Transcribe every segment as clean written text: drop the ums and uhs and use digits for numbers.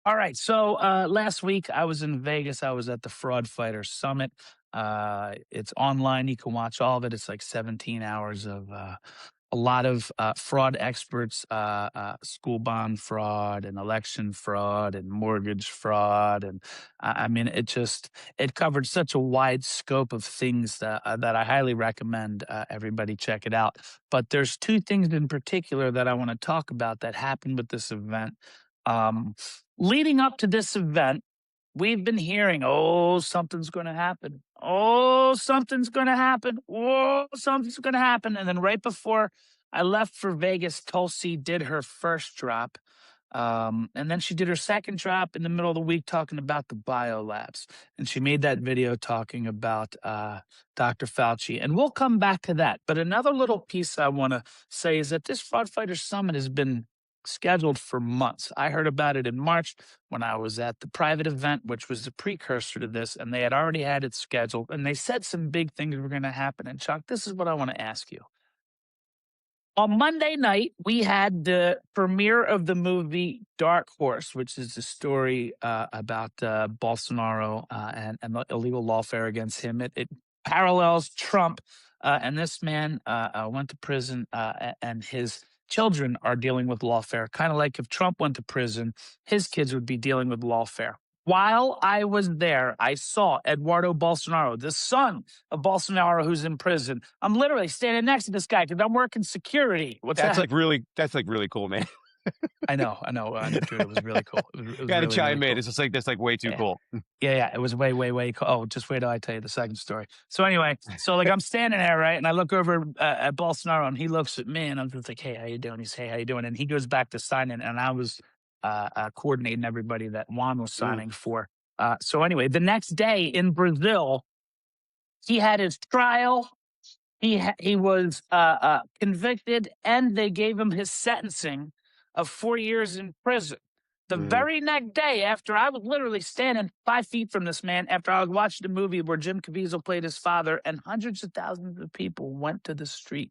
All right. So last week I was in Vegas. I was at the Fraud Fighter Summit. It's online. You can watch all of it. It's like 17 hours of a lot of fraud experts, school bond fraud and election fraud and mortgage fraud. And I mean, it covered such a wide scope of things that I highly recommend everybody check it out. But there's two things in particular that I want to talk about that happened with this event. Um, Leading up to this event, we've been hearing, oh, something's going to happen. Oh, something's going to happen. Oh, something's going to happen. And then right before I left for Vegas, Tulsi did her first drop. And then she did her second drop in the middle of the week talking about the biolabs. And she made that video talking about Dr. Fauci. And we'll come back to that. But another little piece I want to say is that this Fraud Fighter Summit has been scheduled for months. I heard about it in March when I was at the private event, which was the precursor to this, and they had already had it scheduled. And they said some big things were going to happen. And Chuck, this is what I want to ask you. On Monday night, we had the premiere of the movie Dark Horse, which is the story about Bolsonaro and the illegal lawfare against him. It parallels Trump, and this man went to prison, and his children are dealing with lawfare. Kind of like if Trump went to prison, his kids would be dealing with lawfare. While I was there, I saw Eduardo Bolsonaro, the son of Bolsonaro, who's in prison. I'm literally standing next to this guy because I'm working security. What's That's that? that's really cool, man. I know. Dude, it was really cool. It was Gotta really, chime really in. cool. It's just like that's like way too Yeah. cool. Yeah, it was way cool. Oh, just wait till I tell you the second story. So anyway, so like I'm standing there, right, and I look over at Bolsonaro, and he looks at me, and I'm just like, "Hey, how you doing?" He's, "Hey, how you doing?" And he goes back to signing, and I was coordinating everybody that Juan was signing for. So anyway, the next day in Brazil, he had his trial. He was convicted, and they gave him his sentencing of 4 years in prison. The very next day, after I was literally standing 5 feet from this man, after I was watching the movie where Jim Caviezel played his father, and hundreds of thousands of people went to the street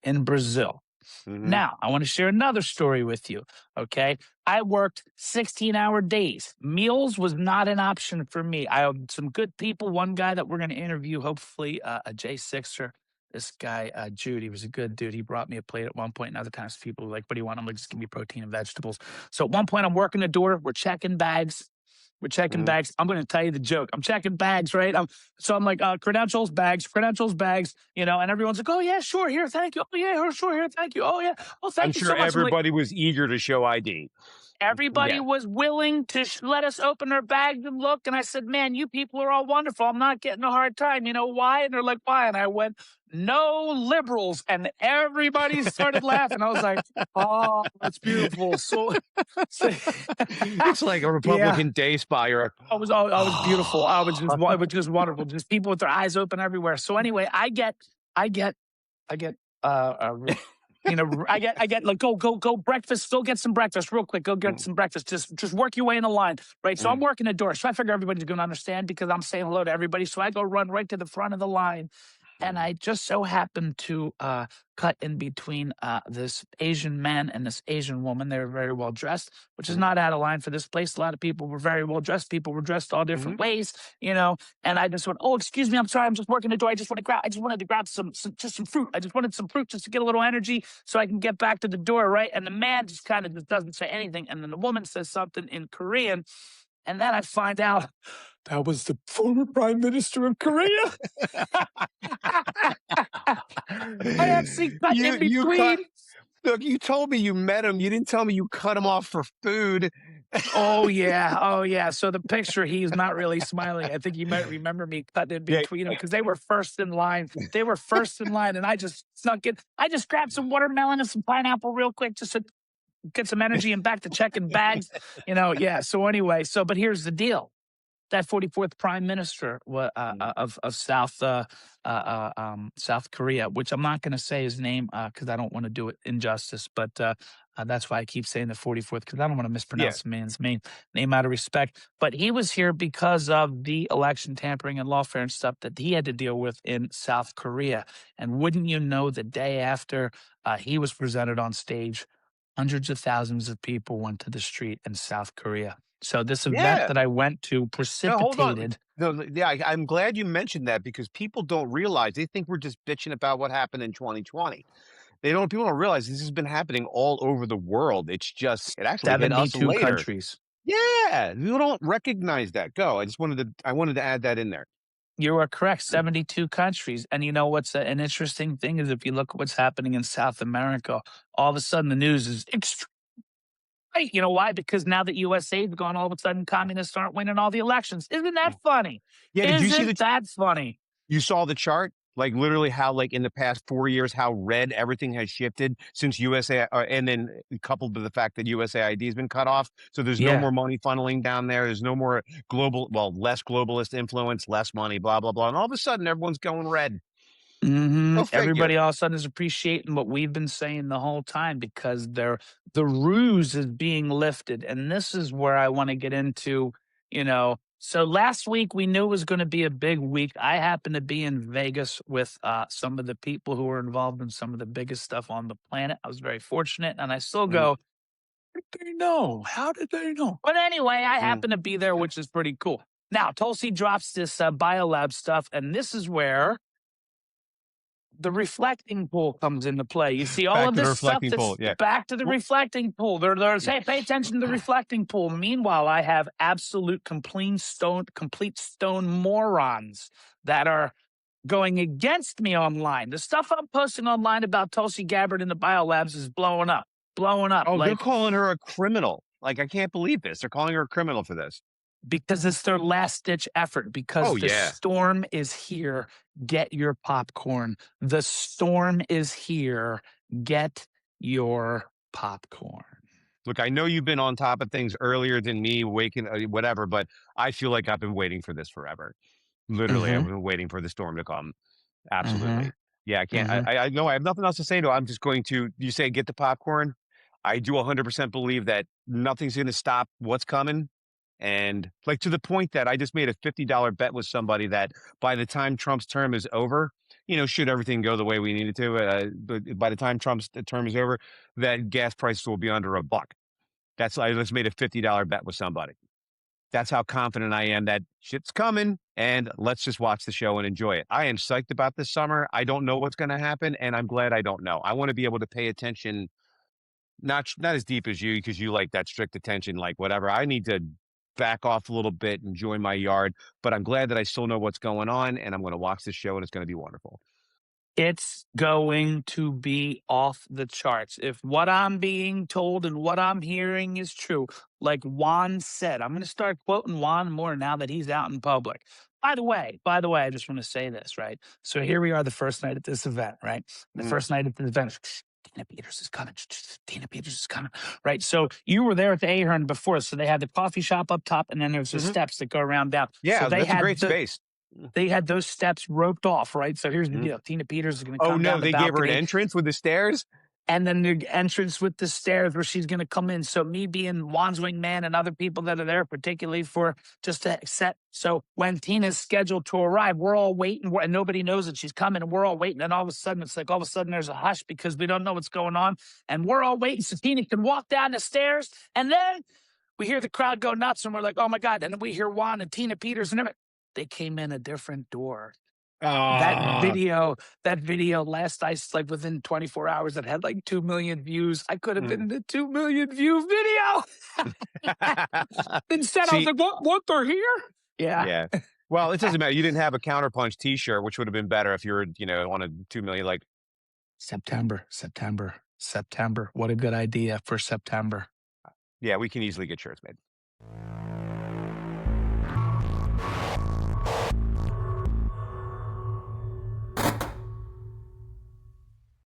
in Brazil. Now, I want to share another story with you. Okay. I worked 16-hour days. Meals was not an option for me. I had some good people. One guy that we're going to interview, hopefully, a J6er. This guy, Jude, he was a good dude. He brought me a plate at one point, and other times people were like, "What do you want?" I'm like, "Just give me protein and vegetables." So at one point, I'm working the door. We're checking bags. We're checking bags. I'm going to tell you the joke. I'm checking bags, right? I'm like, credentials, bags, and everyone's like, "Oh, yeah, sure, here, thank you. Oh, yeah, sure, here, thank you. Oh, yeah. Oh, thank I'm you sure so much." I'm like, everybody was eager to show ID. everybody Yeah. was willing to let us open their bags and look. And I said, "Man, you people are all wonderful. I'm not getting a hard time. You know why?" And they're like, "Why?" And I went, "No liberals." And everybody started laughing. I was like, "Oh, that's beautiful." It's like a Yeah. Republican day spy. You're like, I was beautiful. It was just wonderful. Just people with their eyes open everywhere. So anyway, I get, I get, I get like go breakfast. Go get some breakfast real quick. Go get some breakfast. Just work your way in the line, right? So I'm working the door. So I figure everybody's going to understand because I'm saying hello to everybody. So I go run right to the front of the line. And I just so happened to cut in between this Asian man and this Asian woman. They were very well dressed, which is not out of line for this place. A lot of people were very well dressed. People were dressed all different ways, And I just went, "Oh, excuse me, I'm sorry, I'm just working the door. I just wanted to grab some fruit. I just wanted some fruit just to get a little energy so I can get back to the door, right?" And the man just kind of just doesn't say anything, and then the woman says something in Korean. And then I find out that was the former prime minister of Korea. I actually cut in between. Look, you told me you met him. You didn't tell me you cut him off for food. Oh, yeah. So the picture, he's not really smiling. I think you might remember me cutting in between them because they were first in line. And I just snuck in. I just grabbed some watermelon and some pineapple real quick just to get some energy and back to checking bags. Yeah. So anyway, but here's the deal. That 44th prime minister of South Korea, which I'm not going to say his name because I don't want to do it injustice, but that's why I keep saying the 44th because I don't want to mispronounce the man's name out of respect. But he was here because of the election tampering and lawfare and stuff that he had to deal with in South Korea. And wouldn't you know, the day after he was presented on stage, hundreds of thousands of people went to the street in South Korea. So this event Yeah. that I went to No, hold on. precipitated. No, yeah, I'm glad you mentioned that because people don't realize they think we're just bitching about what happened in 2020. People don't realize this has been happening all over the world. It's just it actually hit us 72 later. countries. Yeah, you don't recognize that. Go. I wanted to add that in there. You are correct, 72 countries. And you know what's an interesting thing is if you look at what's happening in South America, all of a sudden the news is extreme. Right. You know why? Because now that USA is gone, all of a sudden communists aren't winning all the elections. Isn't that funny? Yeah, did you see Isn't that funny? you saw the chart? Like literally how like in the past 4 years how red everything has shifted since USA and then coupled with the fact that USAID has been cut off. So there's no Yeah. more money funneling down there. There's no more less globalist influence, less money, blah blah blah. And all of a sudden everyone's going red. Go Everybody figure. all of a sudden is appreciating what we've been saying the whole time because the ruse is being lifted. And this is where I want to get into, you know. So last week we knew it was going to be a big week. I happened to be in Vegas with some of the people who were involved in some of the biggest stuff on the planet. I was very fortunate, and I still Mm, go, "How did they know? How did they know?" But anyway, I mm. happened to be there, which is pretty cool. Now, Tulsi drops this biolab stuff, and this is where the reflecting pool comes into play. You see all Back of to the this stuff reflecting poll. that's Yeah. back to the Well, reflecting pool. There's hey, pay attention to the reflecting pool. Meanwhile, I have absolute complete stone morons that are going against me online. The stuff I'm posting online about Tulsi Gabbard and the biolabs is blowing up, blowing up. oh, they're Like calling her a criminal. Like I can't believe this. They're calling her a criminal for this. because it's their last ditch effort Oh because the yeah. storm is here. Get your popcorn. The storm is here. Get your popcorn. Look, I know you've been on top of things earlier than me, waking whatever, but I feel like I've been waiting for this forever. Literally, I've Mhm. been waiting for the storm to come. Mhm. Absolutely. Yeah, I can't. Mhm. I know I have nothing else to say to. I'm just going to. You say get the popcorn. I do 100% believe that nothing's going to stop what's coming, and like to the point that I just made a $50 bet with somebody that by the time Trump's term is over, should everything go the way we need it to, but by the time Trump's term is over, that gas prices will be under $1. I just made a $50 bet with somebody. That's how confident I am that shit's coming and let's just watch the show and enjoy it. I am psyched about this summer. I don't know what's going to happen and I'm glad I don't know. I want to be able to pay attention, not as deep as you because you like that strict attention, like whatever. I need to back off a little bit, enjoy my yard, but I'm glad that I still know what's going on and I'm going to watch this show and it's going to be wonderful. It's going to be off the charts. If what I'm being told and what I'm hearing is true, like Juan said, I'm going to start quoting Juan more now that he's out in public. By the way, I just want to say this, right? So here we are the first night at this event, right? The Mm, first night at the event, Tina Peters is coming. Tina Peters is coming, right? So you were there at the Ahern before. So they had the coffee shop up top and then there's the mhm. steps that go around down. So Yeah, that's a great space. Mm, they had those steps roped off, right? So here's the mm. deal. Tina Peters is going to Oh come no, down the they gave her an balcony entrance with the stairs. and then the entrance with the stairs where she's going to come in. So me being Juan's wingman and other people that are there, particularly for just to set. So when Tina's scheduled to arrive, we're all waiting and nobody knows that she's coming and we're all waiting. And all of a sudden, it's like all of a sudden there's a hush because we don't know what's going on. And we're all waiting so Tina can walk down the stairs. And then we hear the crowd go nuts and we're like, oh my God. And then we hear Juan and Tina Peters and everything. They came in a different door. That Ah. video that video last I like within 24 hours that had like 2 million views. I could have been Mm. in the 2 million view video. Instead, I was See, like, what? They're here? Yeah. yeah. Well, it doesn't matter. You didn't have a counterpunch T-shirt, which would have been better if you were, on a 2 million. Like, September. What a good idea for September. yeah, we can easily get shirts made.